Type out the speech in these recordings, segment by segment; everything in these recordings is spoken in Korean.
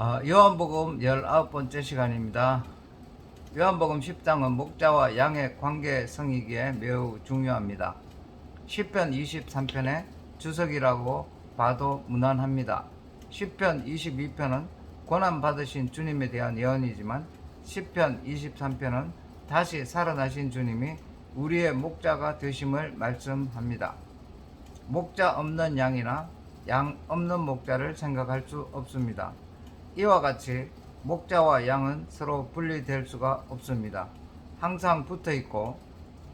요한복음 19번째 시간입니다. 요한복음 10장은 목자와 양의 관계성이기에 매우 중요합니다. 시편 23편의 주석이라고 봐도 무난합니다. 시편 22편은 고난받으신 주님에 대한 예언이지만 시편 23편은 다시 살아나신 주님이 우리의 목자가 되심을 말씀합니다. 목자 없는 양이나 양 없는 목자를 생각할 수 없습니다. 이와 같이 목자와 양은 서로 분리될 수가 없습니다. 항상 붙어 있고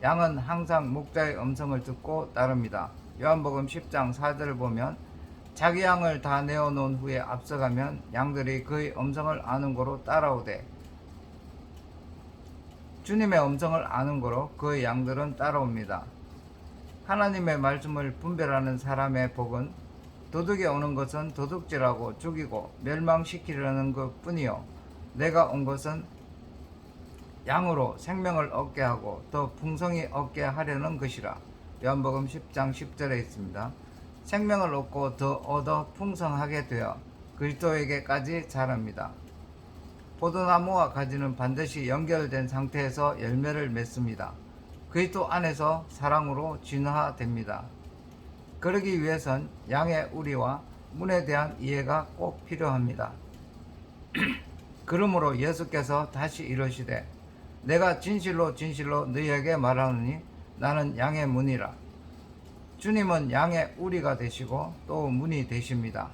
양은 항상 목자의 음성을 듣고 따릅니다. 요한복음 10장 4절을 보면 자기 양을 다 내어놓은 후에 앞서가면 양들이 그의 음성을 아는 고로 따라오되 주님의 음성을 아는 고로 그의 양들은 따라옵니다. 하나님의 말씀을 분별하는 사람의 복은 도둑이 오는 것은 도둑질하고 죽이고 멸망시키려는 것 뿐이요 내가 온 것은 양으로 생명을 얻게 하고 더 풍성히 얻게 하려는 것이라. 요한복음 10장 10절에 있습니다. 생명을 얻고 더 얻어 풍성하게 되어 그리스도에게까지 자랍니다. 포도나무와 가지는 반드시 연결된 상태에서 열매를 맺습니다. 그리스도 안에서 사랑으로 진화됩니다. 그러기 위해선 양의 우리와 문에 대한 이해가 꼭 필요합니다. 그러므로 예수께서 다시 이르시되 내가 진실로 진실로 너희에게 말하노니 나는 양의 문이라. 주님은 양의 우리가 되시고 또 문이 되십니다.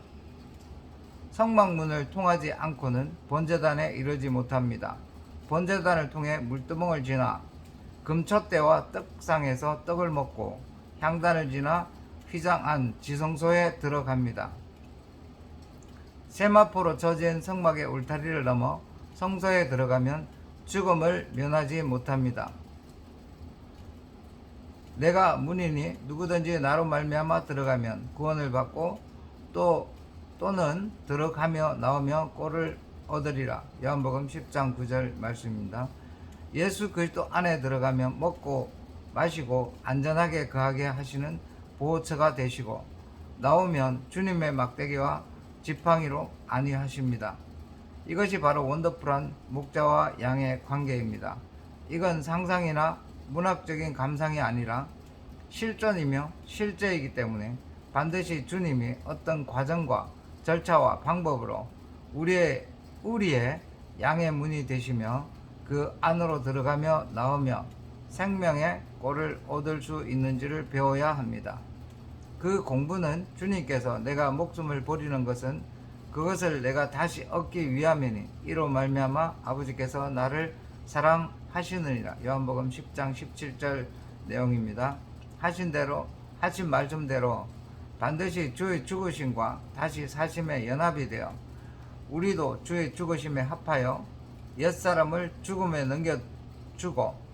성막문을 통하지 않고는 번제단에 이르지 못합니다. 번제단을 통해 물두멍을 지나 금촛대와 떡상에서 떡을 먹고 향단을 지나 휘장 안 지성소에 들어갑니다. 세마포로 젖은 성막의 울타리를 넘어 성소에 들어가면 죽음을 면하지 못합니다. 내가 문이니 누구든지 나로 말미암아 들어가면 구원을 받고 또는 들어가며 나오며 꼴을 얻으리라. 요한복음 10장 9절 말씀입니다. 예수 그리스도 안에 들어가면 먹고 마시고 안전하게 거하게 하시는 보호처가 되시고 나오면 주님의 막대기와 지팡이로 안위하십니다. 이것이 바로 원더풀한 목자와 양의 관계입니다. 이건 상상이나 문학적인 감상이 아니라 실존이며 실제이기 때문에 반드시 주님이 어떤 과정과 절차와 방법으로 우리의 양의 문이 되시며 그 안으로 들어가며 나오며 생명의 꼴을 얻을 수 있는지를 배워야 합니다. 그 공부는 주님께서 내가 목숨을 버리는 것은 그것을 내가 다시 얻기 위함이니 이로 말미암아 아버지께서 나를 사랑하시느니라. 요한복음 10장 17절 내용입니다. 하신 말씀대로 반드시 주의 죽으심과 다시 사심에 연합이 되어 우리도 주의 죽으심에 합하여 옛사람을 죽음에 넘겨주고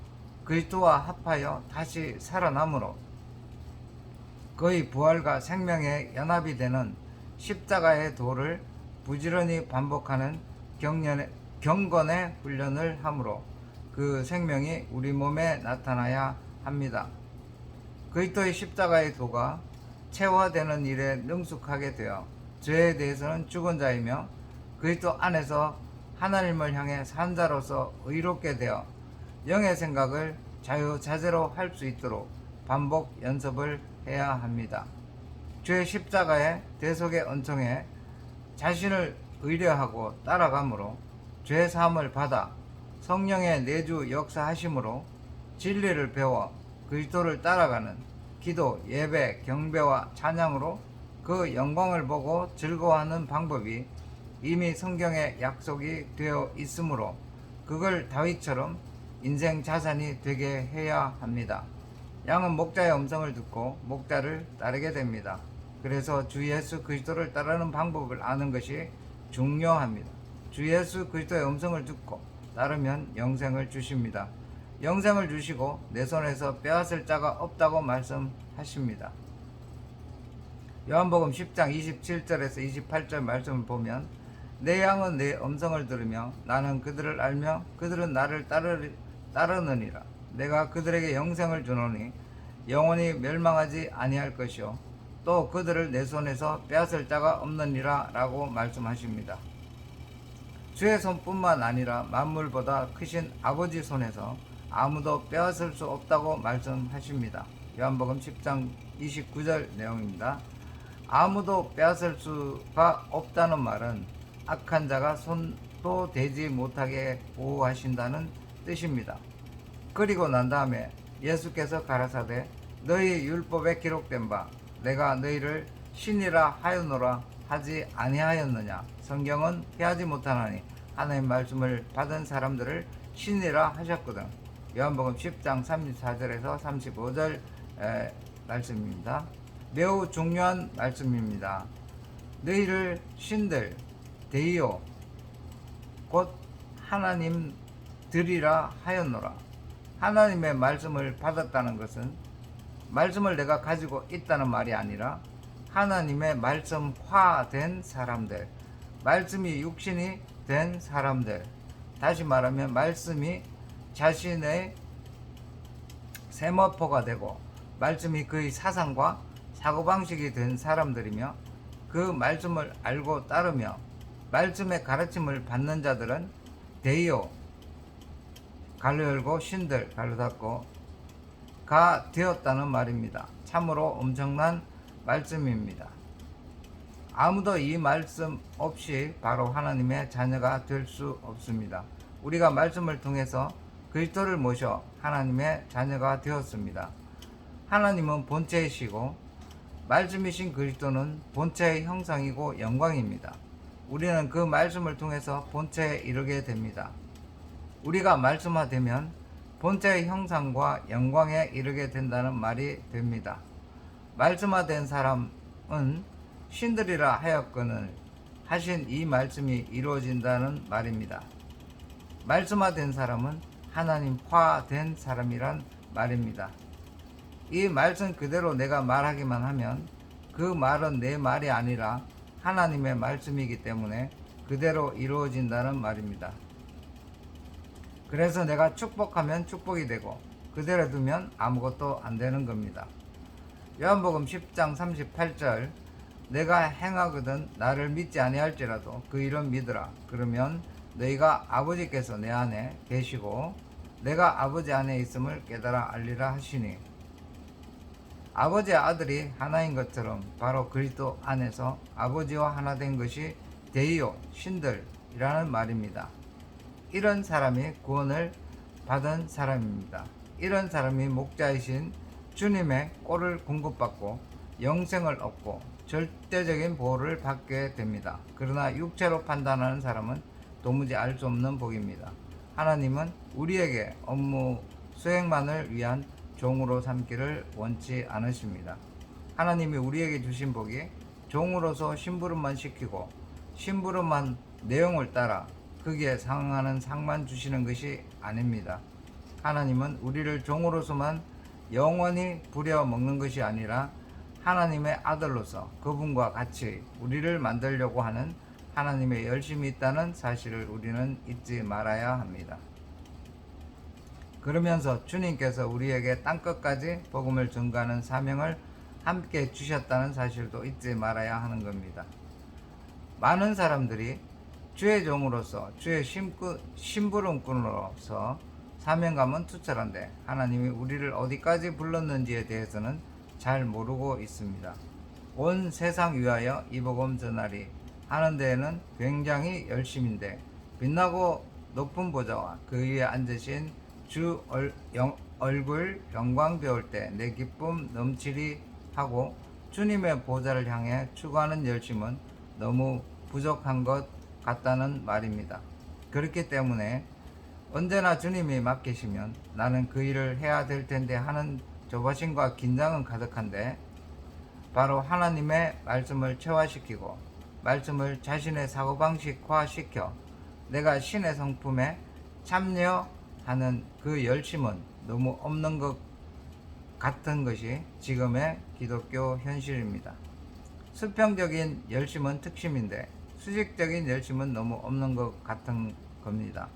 그리스도와 합하여 다시 살아남으로 그의 부활과 생명에 연합이 되는 십자가의 도를 부지런히 반복하는 경건의 훈련을 하므로 그 생명이 우리 몸에 나타나야 합니다. 그리스도의 십자가의 도가 체화되는 일에 능숙하게 되어 죄에 대해서는 죽은 자이며 그리스도 안에서 하나님을 향해 산 자로서 의롭게 되어 영의 생각을 자유자재로 할 수 있도록 반복 연습을 해야 합니다. 주의 십자가의 대속의 은총에 자신을 의뢰하고 따라감으로 죄 사함을 받아 성령의 내주 역사하심으로 진리를 배워 그리스도를 따라가는 기도, 예배, 경배와 찬양으로 그 영광을 보고 즐거워하는 방법이 이미 성경에 약속이 되어 있으므로 그걸 다윗처럼 인생 자산이 되게 해야 합니다. 양은 목자의 음성을 듣고 목자를 따르게 됩니다. 그래서 주 예수 그리스도를 따르는 방법을 아는 것이 중요합니다. 주 예수 그리스도의 음성을 듣고 따르면 영생을 주십니다. 영생을 주시고 내 손에서 빼앗을 자가 없다고 말씀하십니다. 요한복음 10장 27절에서 28절 말씀을 보면 내 양은 내 음성을 들으며 나는 그들을 알며 그들은 나를 따르느니라. 내가 그들에게 영생을 주노니 영원히 멸망하지 아니할 것이요 또 그들을 내 손에서 빼앗을 자가 없느니라 라고 말씀하십니다. 주의 손뿐만 아니라 만물보다 크신 아버지 손에서 아무도 빼앗을 수 없다고 말씀하십니다. 요한복음 10장 29절 내용입니다. 아무도 빼앗을 수가 없다는 말은 악한 자가 손도 대지 못하게 보호하신다는 뜻입니다. 그리고 난 다음에 예수께서 가라사대 너희 율법에 기록된 바 내가 너희를 신이라 하였노라 하지 아니하였느냐. 성경은 피하지 못하나니 하나님 말씀을 받은 사람들을 신이라 하셨거든. 요한복음 10장 34절에서 35절 말씀입니다. 매우 중요한 말씀입니다. 너희를 신들 데이오 곧 하나님들이라 하였노라. 하나님의 말씀을 받았다는 것은 말씀을 내가 가지고 있다는 말이 아니라 하나님의 말씀화된 사람들, 말씀이 육신이 된 사람들, 다시 말하면 말씀이 자신의 세마포가 되고 말씀이 그의 사상과 사고방식이 된 사람들이며 그 말씀을 알고 따르며 말씀의 가르침을 받는 자들은 데이오 가로 열고 신들 가로 닫고 가 되었다는 말입니다. 참으로 엄청난 말씀입니다. 아무도 이 말씀 없이 바로 하나님의 자녀가 될 수 없습니다. 우리가 말씀을 통해서 그리스도를 모셔 하나님의 자녀가 되었습니다. 하나님은 본체이시고 말씀이신 그리스도는 본체의 형상이고 영광입니다. 우리는 그 말씀을 통해서 본체에 이르게 됩니다. 우리가 말씀화되면 본체의 형상과 영광에 이르게 된다는 말이 됩니다. 말씀화된 사람은 신들이라 하였거늘 하신 이 말씀이 이루어진다는 말입니다. 말씀화된 사람은 하나님화된 사람이란 말입니다. 이 말씀 그대로 내가 말하기만 하면 그 말은 내 말이 아니라 하나님의 말씀이기 때문에 그대로 이루어진다는 말입니다. 그래서 내가 축복하면 축복이 되고 그대로 두면 아무것도 안 되는 겁니다. 요한복음 10장 38절 내가 행하거든 나를 믿지 아니할지라도 그 일은 믿으라. 그러면 너희가 아버지께서 내 안에 계시고 내가 아버지 안에 있음을 깨달아 알리라 하시니 아버지의 아들이 하나인 것처럼 바로 그리스도 안에서 아버지와 하나 된 것이 데이오 신들이라는 말입니다. 이런 사람이 구원을 받은 사람입니다. 이런 사람이 목자이신 주님의 꼴을 공급받고 영생을 얻고 절대적인 보호를 받게 됩니다. 그러나 육체로 판단하는 사람은 도무지 알 수 없는 복입니다. 하나님은 우리에게 업무 수행만을 위한 종으로 삼기를 원치 않으십니다. 하나님이 우리에게 주신 복이 종으로서 심부름만 시키고 심부름한 내용을 따라 거기에 상응하는 상만 주시는 것이 아닙니다. 하나님은 우리를 종으로서만 영원히 부려먹는 것이 아니라 하나님의 아들로서 그분과 같이 우리를 만들려고 하는 하나님의 열심이 있다는 사실을 우리는 잊지 말아야 합니다. 그러면서 주님께서 우리에게 땅끝까지 복음을 전가하는 사명을 함께 주셨다는 사실도 잊지 말아야 하는 겁니다. 많은 사람들이 주의 종으로서 주의 심부름꾼으로서 사명감은 투철한데 하나님이 우리를 어디까지 불렀는지에 대해서는 잘 모르고 있습니다. 온 세상 위하여 이 복음 전하리 하는 데에는 굉장히 열심인데 빛나고 높은 보좌와 그 위에 앉으신 주 얼굴 영광 배울 때 내 기쁨 넘치리 하고 주님의 보좌를 향해 추구하는 열심은 너무 부족한 것 같다는 말입니다. 그렇기 때문에 언제나 주님이 맡기시면 나는 그 일을 해야 될 텐데 하는 조바심과 긴장은 가득한데 바로 하나님의 말씀을 체화시키고 말씀을 자신의 사고방식화시켜 내가 신의 성품에 참여하는 그 열심은 너무 없는 것 같은 것이 지금의 기독교 현실입니다. 수평적인 열심은 특심인데 수직적인 열심은 너무 없는 것 같은 겁니다.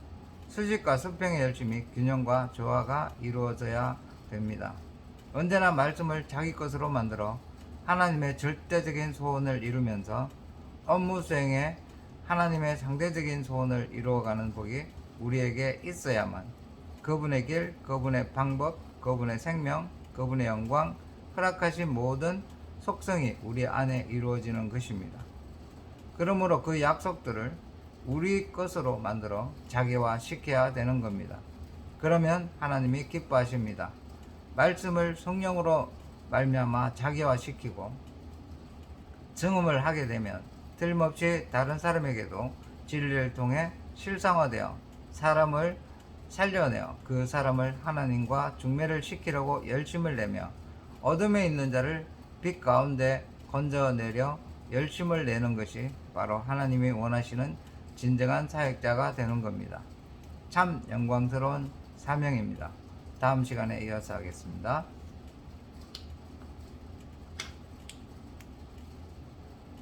수직과 수평의 열심이 균형과 조화가 이루어져야 됩니다. 언제나 말씀을 자기 것으로 만들어 하나님의 절대적인 소원을 이루면서 업무 수행에 하나님의 상대적인 소원을 이루어가는 복이 우리에게 있어야만 그분의 길, 그분의 방법, 그분의 생명, 그분의 영광, 허락하신 모든 속성이 우리 안에 이루어지는 것입니다. 그러므로 그 약속들을 우리 것으로 만들어 자기화시켜야 되는 겁니다. 그러면 하나님이 기뻐하십니다. 말씀을 성령으로 말미암아 자기화시키고 증언을 하게 되면 틀림없이 다른 사람에게도 진리를 통해 실상화되어 사람을 살려내어 그 사람을 하나님과 중매를 시키려고 열심을 내며 어둠에 있는 자를 빛 가운데 건져내려 열심을 내는 것이 바로 하나님이 원하시는 진정한 사역자가 되는 겁니다. 참 영광스러운 사명입니다. 다음 시간에 이어서 하겠습니다.